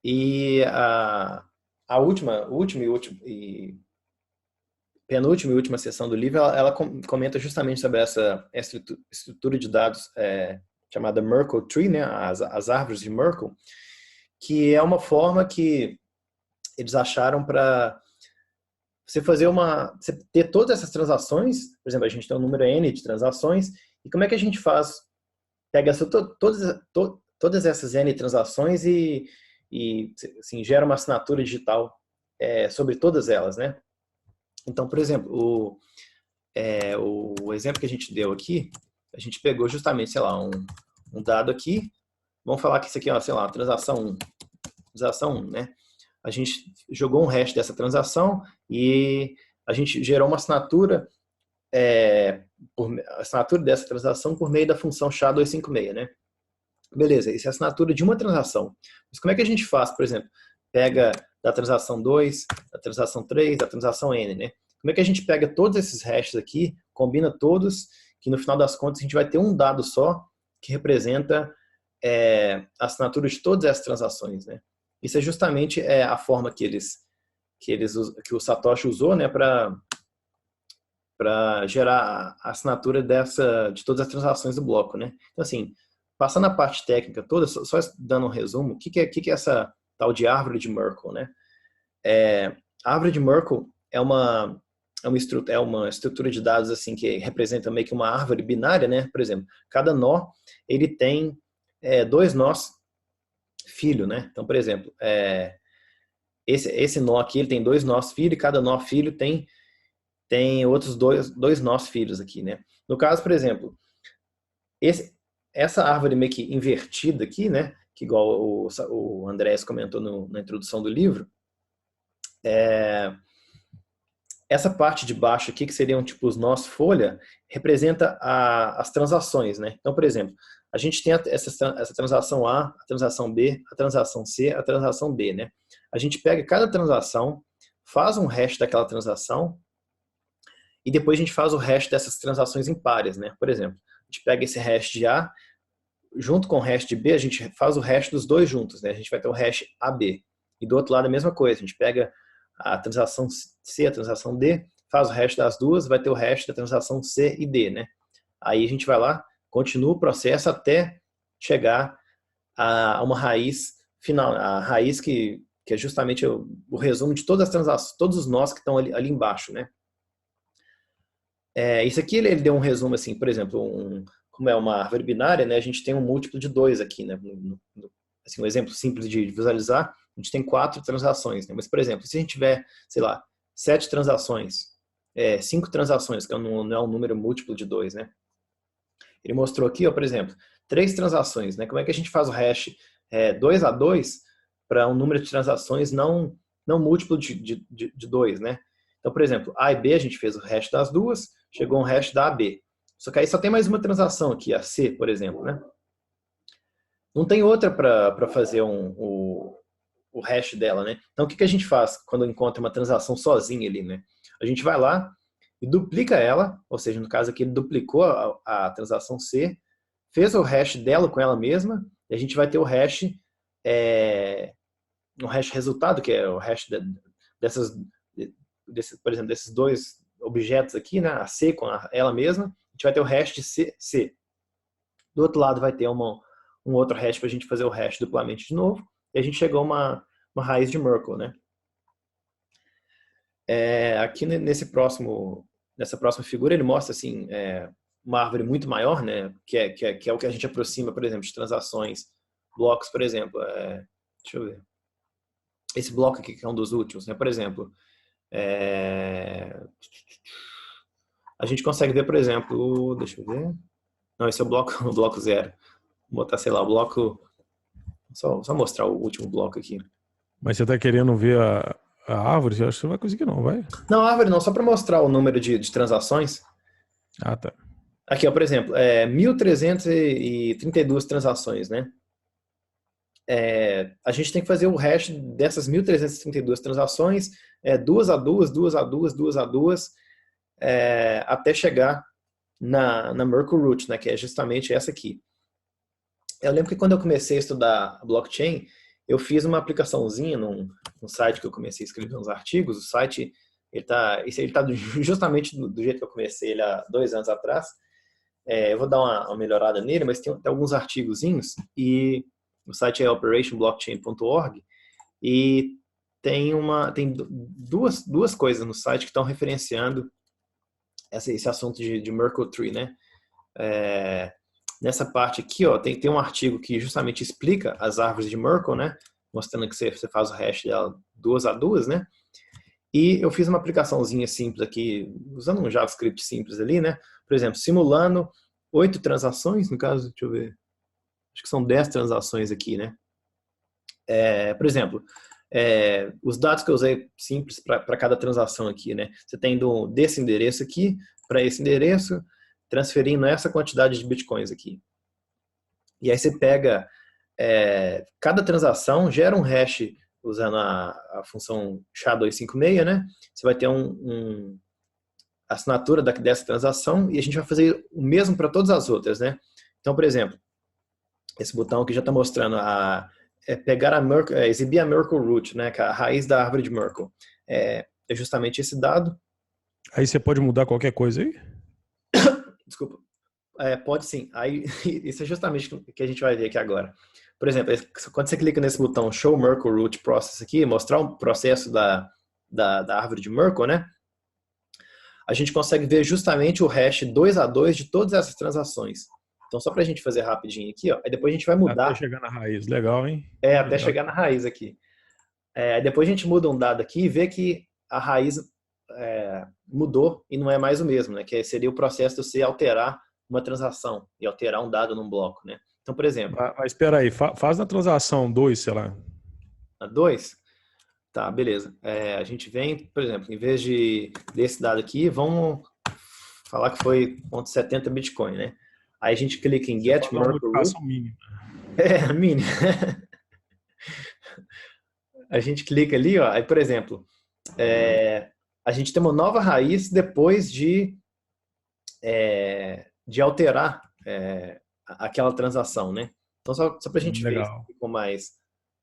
E a penúltima e última seção do livro, ela comenta justamente sobre essa estrutura de dados chamada Merkle Tree, né? As árvores de Merkle, que é uma forma que eles acharam para você ter todas essas transações. Por exemplo, a gente tem um número N de transações, e como é que a gente pega todas essas N transações e assim, gera uma assinatura digital sobre todas elas, né? Então, por exemplo, o exemplo que a gente deu aqui, a gente pegou justamente, sei lá, um dado aqui, vamos falar que isso aqui é, sei lá, transação 1, né? A gente jogou um hash dessa transação e a gente gerou uma assinatura assinatura dessa transação por meio da função SHA-256, né? Beleza, isso é a assinatura de uma transação. Mas como é que a gente faz, por exemplo, pega da transação 2, da transação 3, da transação N, né? Como é que a gente pega todos esses hashes aqui, combina todos, que no final das contas a gente vai ter um dado só que representa a assinatura de todas essas transações, né? Isso é justamente a forma que o Satoshi usou, né, para gerar a assinatura de todas as transações do bloco, né? Então, assim, passando a parte técnica toda, só dando um resumo, o que é essa tal de árvore de Merkle, né? A árvore de Merkle é uma estrutura de dados assim que representa meio que uma árvore binária, né? Por exemplo, cada nó ele tem 2 nós filho, né? Então, por exemplo, esse nó aqui ele tem 2 nós filho, e cada nó filho tem outros dois nós filhos aqui, né? No caso, por exemplo, essa árvore meio que invertida aqui, né? Que igual o Andrés comentou na introdução do livro, essa parte de baixo aqui, que seriam tipo os nós folha, representa as transações, né? Então, por exemplo, a gente tem essa transação A, a transação B, a transação C, a transação D, né? A gente pega cada transação, faz um hash daquela transação e depois a gente faz o hash dessas transações em pares, né? Por exemplo, a gente pega esse hash de A, junto com o hash de B, a gente faz o hash dos dois juntos, né? A gente vai ter o hash AB. E do outro lado a mesma coisa, a gente pega a transação C, a transação D, faz o hash das duas, vai ter o hash da transação C e D, né? Aí a gente vai lá, continua o processo até chegar a uma raiz final, a raiz que é justamente o resumo de todas as transações, todos os nós que estão ali embaixo, né? Isso aqui ele deu um resumo assim, por exemplo, como é uma árvore binária, né? A gente tem um múltiplo de 2 aqui, né? Assim, um exemplo simples de visualizar, a gente tem 4 transações, né? Mas, por exemplo, se a gente tiver, sei lá, 7 transações, 5 transações, que não é um número múltiplo de 2, né? Ele mostrou aqui, ó, por exemplo, 3 transações, né? Como é que a gente faz o hash 2 a 2 para um número de transações não múltiplo de 2, né? Então, por exemplo, A e B a gente fez o hash das duas, chegou um hash da AB. Só que aí só tem mais uma transação aqui, a C, por exemplo, né? Não tem outra para fazer o hash dela, né? Então, o que a gente faz quando encontra uma transação sozinha ali, né? A gente vai lá e duplica ela, ou seja, no caso aqui ele duplicou a transação C, fez o hash dela com ela mesma, e a gente vai ter o hash resultado, que é o hash por exemplo, desses dois objetos aqui, né? A C com ela mesma, a gente vai ter o hash de C. Do outro lado vai ter um outro hash para a gente fazer o hash duplamente de novo, e a gente chegou a uma raiz de Merkle, né? Aqui nessa próxima figura ele mostra assim uma árvore muito maior, né? Que é o que a gente aproxima, por exemplo, de transações, blocos, por exemplo. Deixa eu ver. Esse bloco aqui que é um dos últimos, né? Por exemplo, a gente consegue ver, por exemplo, deixa eu ver. Não, esse é o bloco 0. Vou botar, sei lá, o bloco. Só mostrar o último bloco aqui. Mas você está querendo ver a árvore? Eu acho que você não vai conseguir, não, vai? Não, árvore não, só para mostrar o número de transações. Ah, tá. Aqui, ó, por exemplo, 1.332 transações, né? A gente tem que fazer o hash dessas 1.332 transações, 2 a 2, 2 a 2, 2 a 2, até chegar na Merkle Root, né? Que é justamente essa aqui. Eu lembro que quando eu comecei a estudar blockchain, eu fiz uma aplicaçãozinha num site que eu comecei a escrever uns artigos. O site ele tá justamente do jeito que eu comecei ele há 2 anos atrás. Eu vou dar uma melhorada nele, mas tem alguns artigozinhos e o site é operationblockchain.org e tem duas coisas no site que estão referenciando esse assunto de Merkle Tree, né? Nessa parte aqui, ó, tem um artigo que justamente explica as árvores de Merkle, né? Mostrando que você faz o hash dela 2 a 2, né? E eu fiz uma aplicaçãozinha simples aqui, usando um JavaScript simples ali, né? Por exemplo, simulando 8 transações, no caso, deixa eu ver, acho que são 10 transações aqui, né? Por exemplo, os dados que eu usei simples para cada transação aqui, né? Você tem desse endereço aqui para esse endereço, transferindo essa quantidade de bitcoins aqui. E aí você pega cada transação, gera um hash usando a função SHA-256, né? Você vai ter a assinatura dessa transação e a gente vai fazer o mesmo para todas as outras, né? Então, por exemplo, esse botão aqui já está mostrando pegar exibir a Merkle Root, né? A raiz da árvore de Merkle. É justamente esse dado. Aí você pode mudar qualquer coisa aí? Desculpa. Pode sim. Aí, isso é justamente o que a gente vai ver aqui agora. Por exemplo, quando você clica nesse botão Show Merkle Root Process aqui, mostrar um processo da árvore de Merkle, né? A gente consegue ver justamente o hash 2 a 2 de todas essas transações. Então, só para a gente fazer rapidinho aqui, ó, aí depois a gente vai mudar. Até chegar na raiz. Legal, hein? Até Legal. chegar na raiz aqui. Depois a gente muda um dado aqui e vê que a raiz mudou e não é mais o mesmo, né? Que seria o processo de você alterar uma transação e alterar um dado num bloco, né? Então, por exemplo... Mas espera aí, faz na transação 2, sei lá. A 2? Tá, beleza. A gente vem, por exemplo, em vez desse dado aqui, vamos falar que foi 0,70 Bitcoin, né? Aí a gente clica em Você Get faz uma Merkle Root. modificação mínima. É, mini. A gente clica ali, ó. Aí, por exemplo, a gente tem uma nova raiz depois de alterar aquela transação, né? Então, só para a gente ver isso Legal. aqui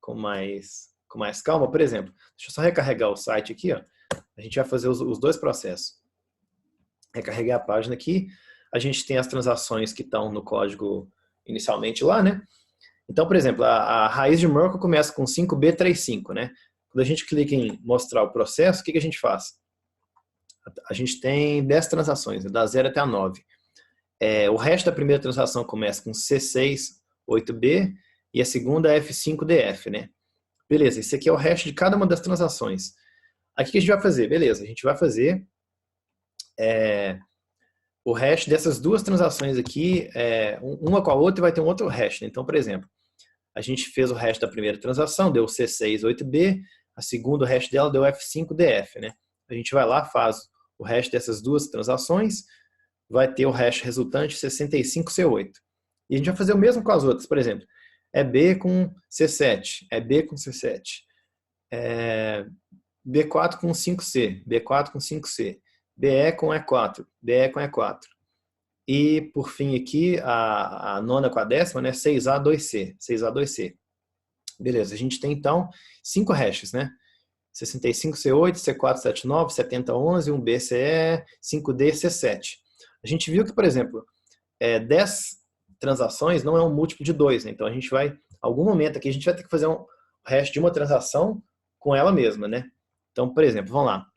com mais calma, por exemplo, deixa eu só recarregar o site aqui, ó. A gente vai fazer os dois processos. Recarreguei a página aqui, a gente tem as transações que estão no código inicialmente lá, né? Então, por exemplo, a raiz de Merkle começa com 5B35, né? Quando a gente clica em mostrar o processo, o que a gente faz? A gente tem 10 transações, da 0 até a 9. O resto da primeira transação começa com C6, 8B e a segunda é F5DF, né? Beleza, esse aqui é o hash de cada uma das transações. Aqui o que a gente vai fazer? Beleza, a gente vai fazer o hash dessas duas transações aqui, uma com a outra, e vai ter um outro hash, né? Então, por exemplo, a gente fez o hash da primeira transação, deu C6, 8B, a segunda, o hash dela deu F5DF, né? A gente vai lá, faz o hash dessas duas transações, vai ter o hash resultante 65C8. E a gente vai fazer o mesmo com as outras, por exemplo, é B com C7, é B com C7, é B4 com 5C, B4 com 5C, BE com E4, BE com E4. E, por fim, aqui, a nona com a décima, né? 6A, 2C, 6A, 2C. Beleza, a gente tem, então, 5 hashes, né? 65C8, C479, 7011, 1BCE, 5D, C7. A gente viu que, por exemplo, 10 transações não é um múltiplo de 2, né? Então a gente vai, em algum momento aqui, a gente vai ter que fazer um hash de uma transação com ela mesma, né? Então, por exemplo, vamos lá.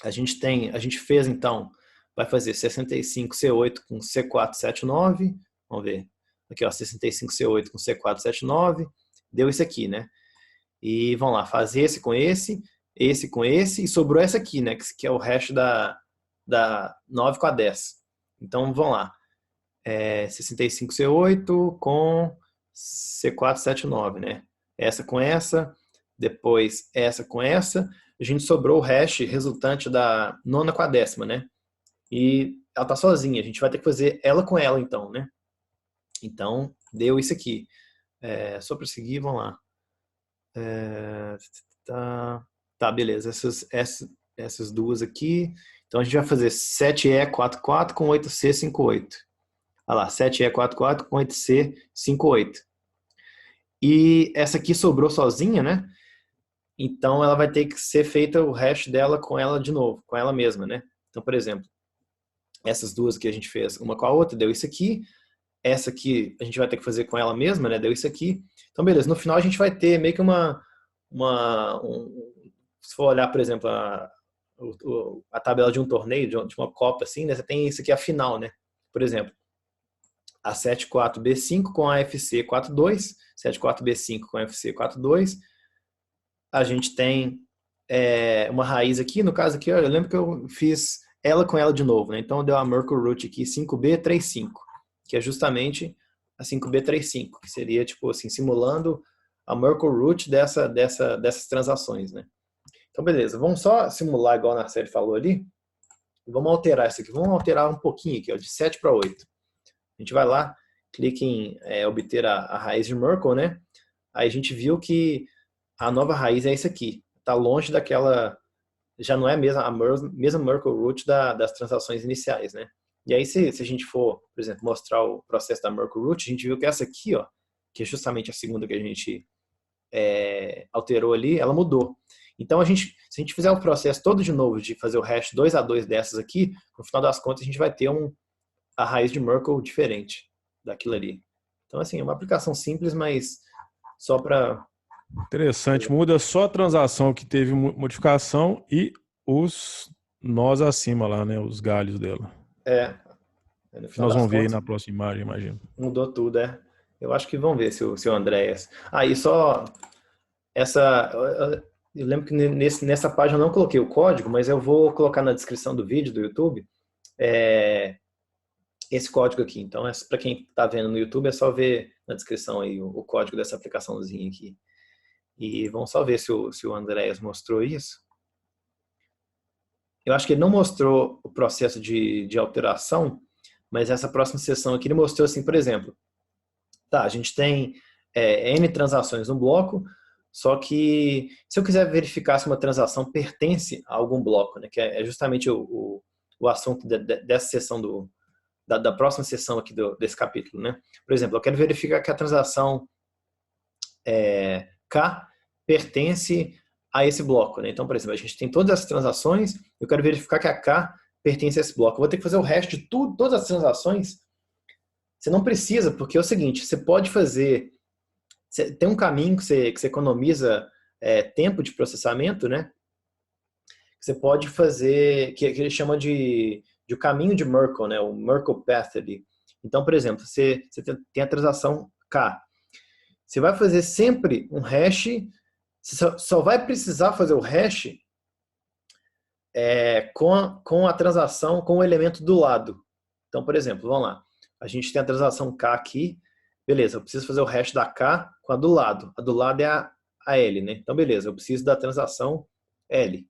A gente fez, então, vai fazer 65C8 com C479, vamos ver. Aqui, ó, 65C8 com C479, deu isso aqui, né? E vamos lá, fazer esse com esse com esse, e sobrou essa aqui, né? Que é o hash da 9 com a 10. Então, vamos lá. 65C8 com C479, né? Essa com essa, depois essa com essa. A gente sobrou o hash resultante da nona com a décima, né? E ela tá sozinha, a gente vai ter que fazer ela com ela, então, né? Então, deu isso aqui. Só para seguir, vamos lá. Tá, beleza. Essas duas aqui. Então, a gente vai fazer 7E44 com 8C58. Olha lá, 7E44 com 8C58. E essa aqui sobrou sozinha, né? Então, ela vai ter que ser feita o hash dela com ela de novo, com ela mesma, né? Então, por exemplo, essas duas que a gente fez uma com a outra, deu isso aqui. Essa aqui a gente vai ter que fazer com ela mesma, né? Deu isso aqui. Então, beleza. No final, a gente vai ter meio que se for olhar, por exemplo, a tabela de um torneio, de uma Copa, assim, né? Você tem isso aqui, a final, né? Por exemplo, a 74B5 com a FC42, 74B5 com a FC42. A gente tem uma raiz aqui, no caso aqui, eu lembro que eu fiz ela com ela de novo, né? Então deu a Merkle Root aqui 5B35, que é justamente a 5B35, que seria tipo assim, simulando a Merkle Root dessas transações, né? Então beleza, vamos só simular igual na série falou ali. Vamos alterar isso aqui, vamos alterar um pouquinho aqui, ó, de 7 para 8. A gente vai lá, clica em obter a raiz de Merkle, né? Aí a gente viu que a nova raiz é isso aqui. Está longe daquela... Já não é a mesma Merkle Root das transações iniciais, né? E aí, se a gente for, por exemplo, mostrar o processo da Merkle Root, a gente viu que essa aqui, ó, que é justamente a segunda que a gente alterou ali, ela mudou. Então, se a gente fizer o processo todo de novo, de fazer o hash 2 a 2 dessas aqui, no final das contas, a gente vai ter a raiz de Merkle diferente daquilo ali. Então, assim, é uma aplicação simples, mas só para... Interessante. Muda só a transação que teve modificação e os nós acima lá, né? Os galhos dela. No Que final nós das vamos ver aí contas, na próxima imagem, imagino. mudou tudo, Eu acho que vamos ver se o Andréas... E só essa... Eu lembro que nessa página eu não coloquei o código, mas eu vou colocar na descrição do vídeo do YouTube esse código aqui. Então, para quem está vendo no YouTube, é só ver na descrição aí o código dessa aplicaçãozinha aqui. E vamos só ver se o Andréas mostrou isso. Eu acho que ele não mostrou o processo de alteração, mas essa próxima sessão aqui ele mostrou assim, por exemplo, tá, a gente tem N transações no bloco, só que se eu quiser verificar se uma transação pertence a algum bloco, né, que é justamente o assunto dessa sessão da próxima sessão aqui desse capítulo, né? Por exemplo, eu quero verificar que a transação K pertence a esse bloco, né? Então, por exemplo, a gente tem todas as transações, eu quero verificar que a K pertence a esse bloco. Eu vou ter que fazer o hash de tudo, todas as transações. Você não precisa, porque é o seguinte, você pode fazer, tem um caminho que você economiza tempo de processamento, né? Você pode fazer, que ele chama de o caminho de Merkle, né? O Merkle Path ali. Então, por exemplo, você tem a transação K. Você vai fazer sempre um hash, você só vai precisar fazer o hash com a transação, com o elemento do lado. Então, por exemplo, vamos lá. A gente tem a transação K aqui. Beleza, eu preciso fazer o hash da K com a do lado. A do lado é a L, né? Então, beleza, eu preciso da transação L.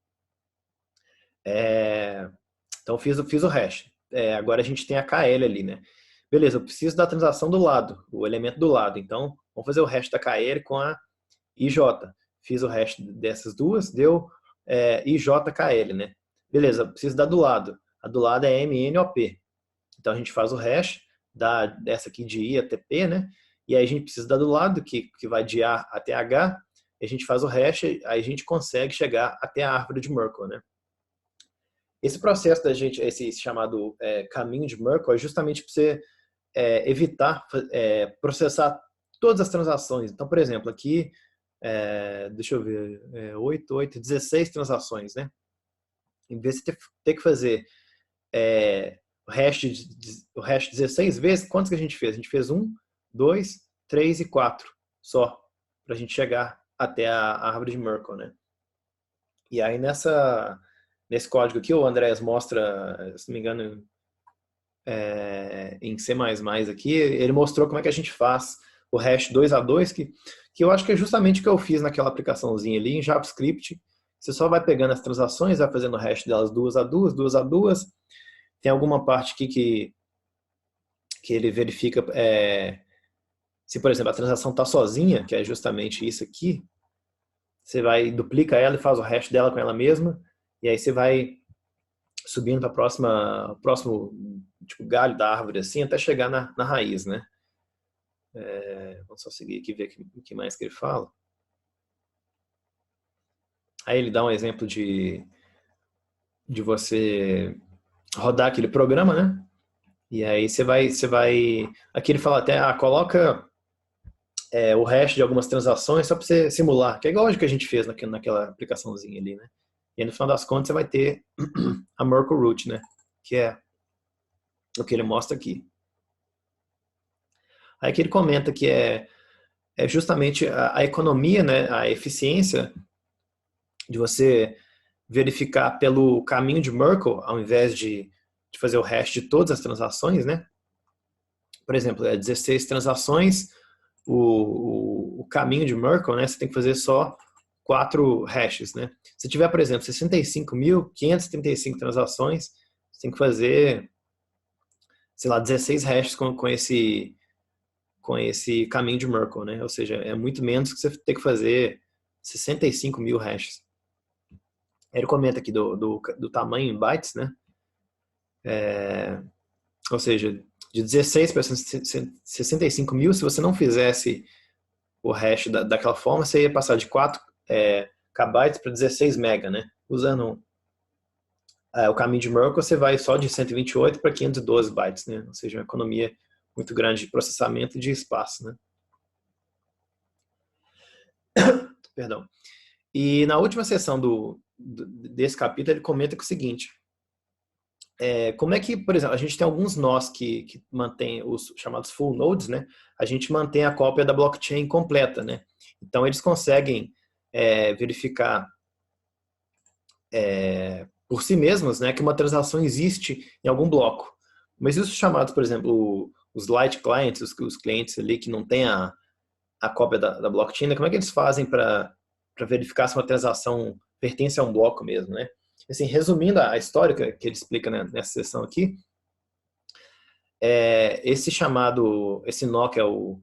Então, fiz o hash. Agora a gente tem a KL ali, né? Beleza, eu preciso da transação do lado, o elemento do lado. Então, vamos fazer o hash da KL com a IJ. Fiz o hash dessas duas, deu IJKL, né? Beleza, eu preciso da do lado. A do lado é MNOP. Então, a gente faz o hash dessa aqui de I até P, né? E aí a gente precisa da do lado, que vai de A até H. A gente faz o hash, aí a gente consegue chegar até a árvore de Merkle, né? Esse processo da gente, esse chamado caminho de Merkle, é justamente para você evitar processar todas as transações. Então, por exemplo, aqui, deixa eu ver, 16 transações, né? Em vez de ter que fazer o hash 16 vezes, quantos que a gente fez? A gente fez 1, 2, 3 e 4 só, para a gente chegar até a árvore de Merkle, né? E aí nesse código aqui, o Andrés mostra, se não me engano, em C++ aqui, ele mostrou como é que a gente faz o hash 2 a 2, que eu acho que é justamente o que eu fiz naquela aplicaçãozinha ali em JavaScript. Você só vai pegando as transações, vai fazendo o hash delas 2 a 2, 2 a 2. Tem alguma parte aqui que ele verifica se, por exemplo, a transação está sozinha, que é justamente isso aqui. Você duplica ela e faz o hash dela com ela mesma, e aí você vai subindo para o próximo tipo, galho da árvore, assim, até chegar na raiz, né? Vamos só seguir aqui e ver o que mais que ele fala. Aí ele dá um exemplo de você rodar aquele programa, né? E aí você vai... Aqui ele fala até, coloca o hash de algumas transações só para você simular, que é igual o que a gente fez naquela aplicaçãozinha ali, né? E aí, no final das contas, você vai ter a Merkle Root, né? Que é o que ele mostra aqui. Aí que ele comenta que é justamente a economia, né? A eficiência de você verificar pelo caminho de Merkle, ao invés de fazer o hash de todas as transações, né? Por exemplo, 16 transações, o caminho de Merkle, né? Você tem que fazer só 4 hashes, né? Se tiver, por exemplo, 65.535 transações, você tem que fazer, sei lá, 16 hashes com esse caminho de Merkle, né? Ou seja, é muito menos que você tem que fazer 65 mil hashes. Ele comenta aqui do tamanho em bytes, né? Ou seja, de 16 para 65 mil, se você não fizesse o hash daquela forma, você ia passar de 4 kbytes para 16 mega, né? Usando o caminho de Merkle, você vai só de 128 para 512 bytes, né? Ou seja, uma economia muito grande de processamento e de espaço, né? Perdão. E na última sessão desse capítulo, ele comenta que o seguinte, como é que, por exemplo, a gente tem alguns nós que mantém os chamados full nodes, né? A gente mantém a cópia da blockchain completa, né? Então, eles conseguem verificar por si mesmos, né, que uma transação existe em algum bloco. Mas os chamados, por exemplo, os light clients, os clientes ali que não têm a cópia da blockchain, né, como é que eles fazem para verificar se uma transação pertence a um bloco mesmo, né? Assim, resumindo a história que ele explica, né, nessa sessão aqui, esse nó que é o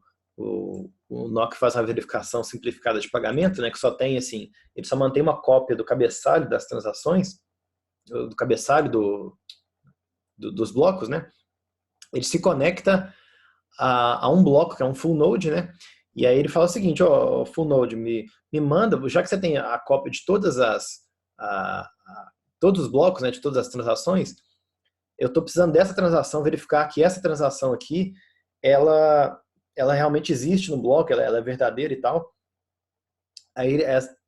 nó que faz uma verificação simplificada de pagamento, né, que só tem assim, ele só mantém uma cópia do cabeçalho das transações, do cabeçalho dos blocos, né? Ele se conecta a um bloco que é um full node, né? E aí ele fala o seguinte, ó, full node, me manda, já que você tem a cópia de todos os blocos, né, de todas as transações, eu estou precisando dessa transação, verificar que essa transação aqui, ela realmente existe no bloco, ela é verdadeira e tal. Aí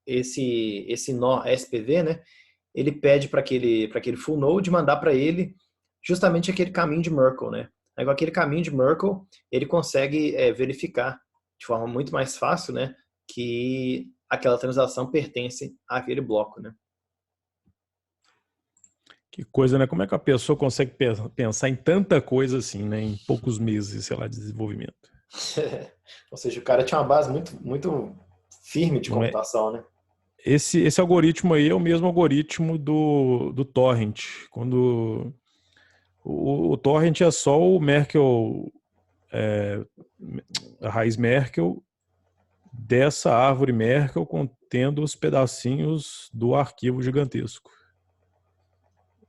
esse nó SPV, né, ele pede para aquele full node mandar para ele justamente aquele caminho de Merkle, né? Aí com aquele caminho de Merkle, ele consegue verificar de forma muito mais fácil, né, que aquela transação pertence àquele bloco, né? Que coisa, né? Como é que a pessoa consegue pensar em tanta coisa assim, né? Em poucos meses, sei lá, de desenvolvimento. Ou seja, o cara tinha uma base muito, muito firme de Não é? computação, né? Esse algoritmo aí é o mesmo algoritmo do torrent. Quando o torrent é só o Merkle, a raiz Merkle dessa árvore Merkle contendo os pedacinhos do arquivo gigantesco.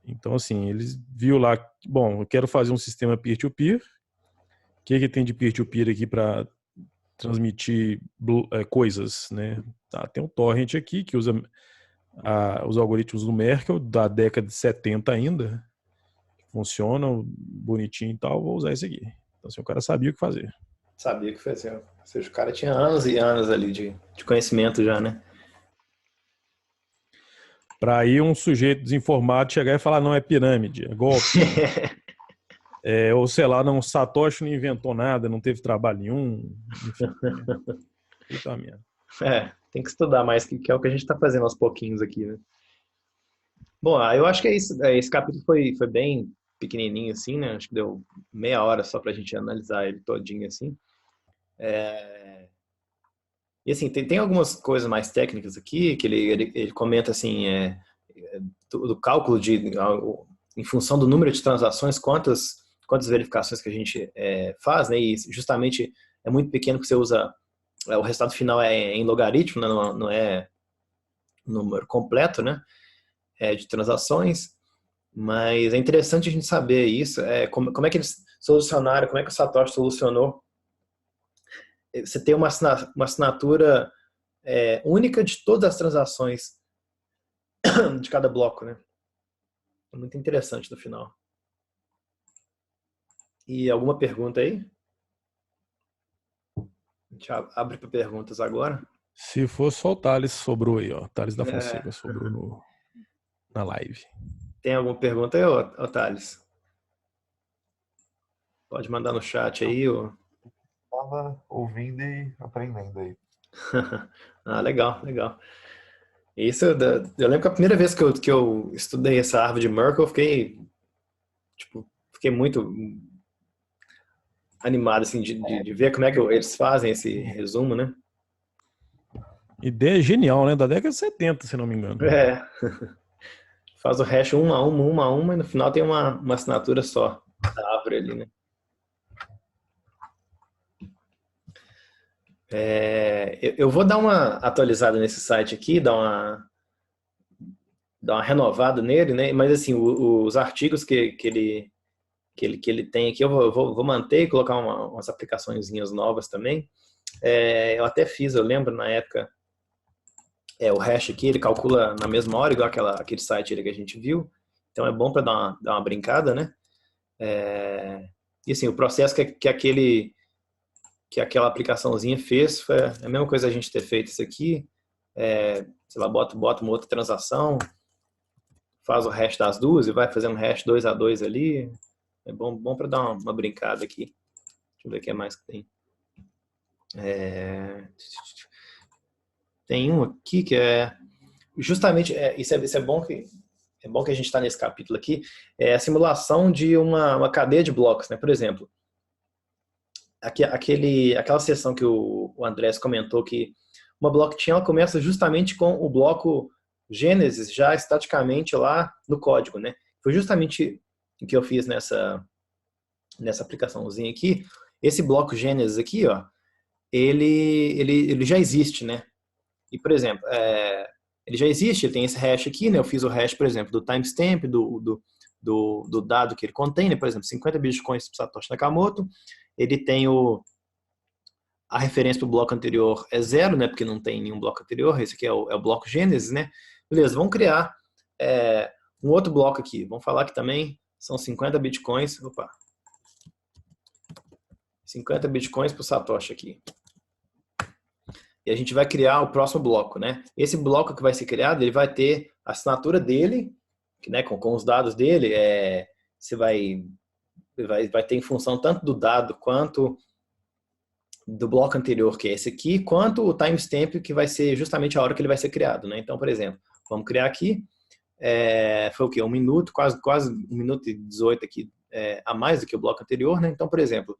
Então, assim, eles viu lá, bom, eu quero fazer um sistema peer-to-peer. O que tem de peer-to-peer aqui para transmitir coisas, né? Tá, tem um torrent aqui que usa os algoritmos do Merkle da década de 70 ainda, funcionam bonitinho e tal, vou usar esse aqui. Então, assim, o cara sabia o que fazer. Sabia que fazia. Ou seja, o cara tinha anos e anos ali de conhecimento já, né? Para aí um sujeito desinformado chegar e falar, não, é pirâmide, é golpe. Ou sei lá, não, Satoshi não inventou nada, não teve trabalho nenhum, enfim. Puta merda. Tem que estudar mais, que é o que a gente está fazendo aos pouquinhos aqui, né? Bom, eu acho que é isso. Esse capítulo foi bem pequenininho, assim, né? Acho que deu meia hora só para a gente analisar ele todinho, assim. E, assim, tem algumas coisas mais técnicas aqui, que ele comenta, assim, do cálculo em função do número de transações, quantas verificações que a gente faz, né? E justamente é muito pequeno que você usa, o resultado final é em logaritmo, né? Não é número completo, né? De transações, mas é interessante a gente saber isso, como é que eles solucionaram, como é que o Satoshi solucionou. Você tem uma assinatura única de todas as transações de cada bloco, né? É muito interessante no final. E alguma pergunta aí? A gente abre para perguntas agora. Se for só o Thales sobrou aí, ó. Thales da Fonseca sobrou na live. Tem alguma pergunta aí, ô Thales? Pode mandar no chat aí. Tava ouvindo e aprendendo aí. Legal, legal. Isso, eu lembro que a primeira vez que eu estudei essa árvore de Merkle, eu fiquei muito animado assim, de ver como é que eles fazem esse resumo, né? Ideia genial, né? Da década de 70, se não me engano. Faz o hash uma a uma, e no final tem uma assinatura só da árvore ali, né? Eu vou dar uma atualizada nesse site aqui, dar uma renovada nele, né? Mas assim, os artigos que ele tem aqui, eu vou manter e colocar umas aplicaçõezinhas novas também. Eu até fiz, eu lembro na época, o hash aqui, ele calcula na mesma hora, igual aquele site ali que a gente viu. Então é bom para dar uma brincada, né? E assim, o processo que aquela aplicaçãozinha fez foi a mesma coisa a gente ter feito isso aqui. Sei lá, bota uma outra transação, faz o hash das duas e vai fazendo hash 2 a 2 ali. É bom para dar uma brincada aqui. Deixa eu ver o que mais que tem. Tem um aqui que justamente, isso é bom que a gente está nesse capítulo aqui, é a simulação de uma cadeia de blocos, né? Por exemplo, aquela seção que o Andrés comentou, que uma blockchain ela começa justamente com o bloco Gênesis já estaticamente lá no código, né? Foi justamente o que eu fiz nessa aplicaçãozinha aqui, esse bloco Gênesis aqui, ó, ele já existe, né? E, por exemplo, ele já existe, ele tem esse hash aqui, né? Eu fiz o hash, por exemplo, do timestamp, do dado que ele contém, né? Por exemplo, 50 bitcoins para Satoshi Nakamoto. Ele tem a referência para o bloco anterior é 0, né? Porque não tem nenhum bloco anterior. Esse aqui é o bloco Gênesis, né? Beleza, vamos criar um outro bloco aqui. Vamos falar que também são 50 bitcoins. Opa! 50 bitcoins para o Satoshi aqui. E a gente vai criar o próximo bloco, né? Esse bloco que vai ser criado, ele vai ter a assinatura dele, né, com os dados dele. Você vai ter em função tanto do dado quanto do bloco anterior, que é esse aqui, quanto o timestamp, que vai ser justamente a hora que ele vai ser criado, né? Então, por exemplo, vamos criar aqui, foi o quê? 1 minuto, quase 1 minuto e 18 aqui, a mais do que o bloco anterior, né? Então, por exemplo,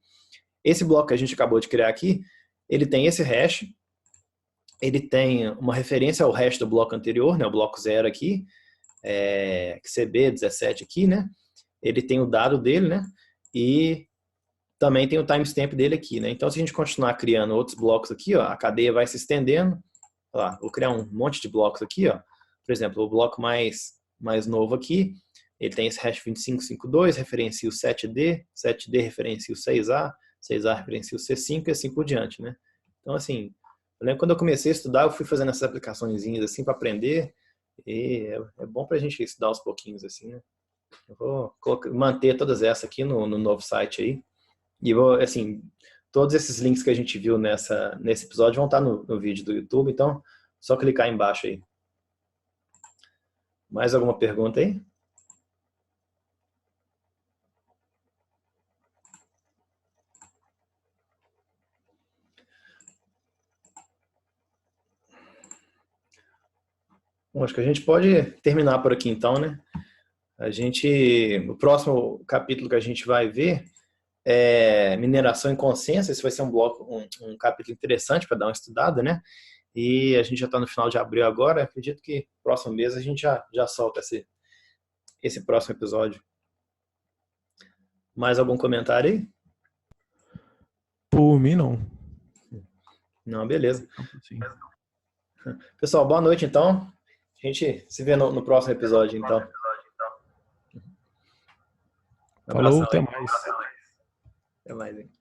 esse bloco que a gente acabou de criar aqui, ele tem esse hash, ele tem uma referência ao hash do bloco anterior, né? O bloco 0 aqui, CB17 aqui, né? Ele tem o dado dele, né? E também tem o timestamp dele aqui, né? Então, se a gente continuar criando outros blocos aqui, ó, a cadeia vai se estendendo. Olha lá, vou criar um monte de blocos aqui, ó. Por exemplo, o bloco mais novo aqui, ele tem esse hash 2552, referencia o 7D, 7D referencia o 6A, 6A referencia o C5 e assim por diante, né? Então, assim, eu lembro quando eu comecei a estudar, eu fui fazendo essas aplicaçõezinhas assim para aprender, e é bom para a gente estudar aos pouquinhos, assim, né? Eu vou manter todas essas aqui no novo site aí. E vou, assim, todos esses links que a gente viu nesse episódio vão estar no vídeo do YouTube, então só clicar aí embaixo aí. Mais alguma pergunta aí? Bom, acho que a gente pode terminar por aqui então, né? O próximo capítulo que a gente vai ver mineração em consenso. Esse vai ser um capítulo interessante para dar uma estudada, né? E a gente já está no final de abril agora. Acredito que próximo mês a gente já solta esse próximo episódio. Mais algum comentário aí? Por mim, não. Não, beleza. Sim. Pessoal, boa noite então. A gente se vê no próximo episódio então. Falou, até mais. Até mais, hein?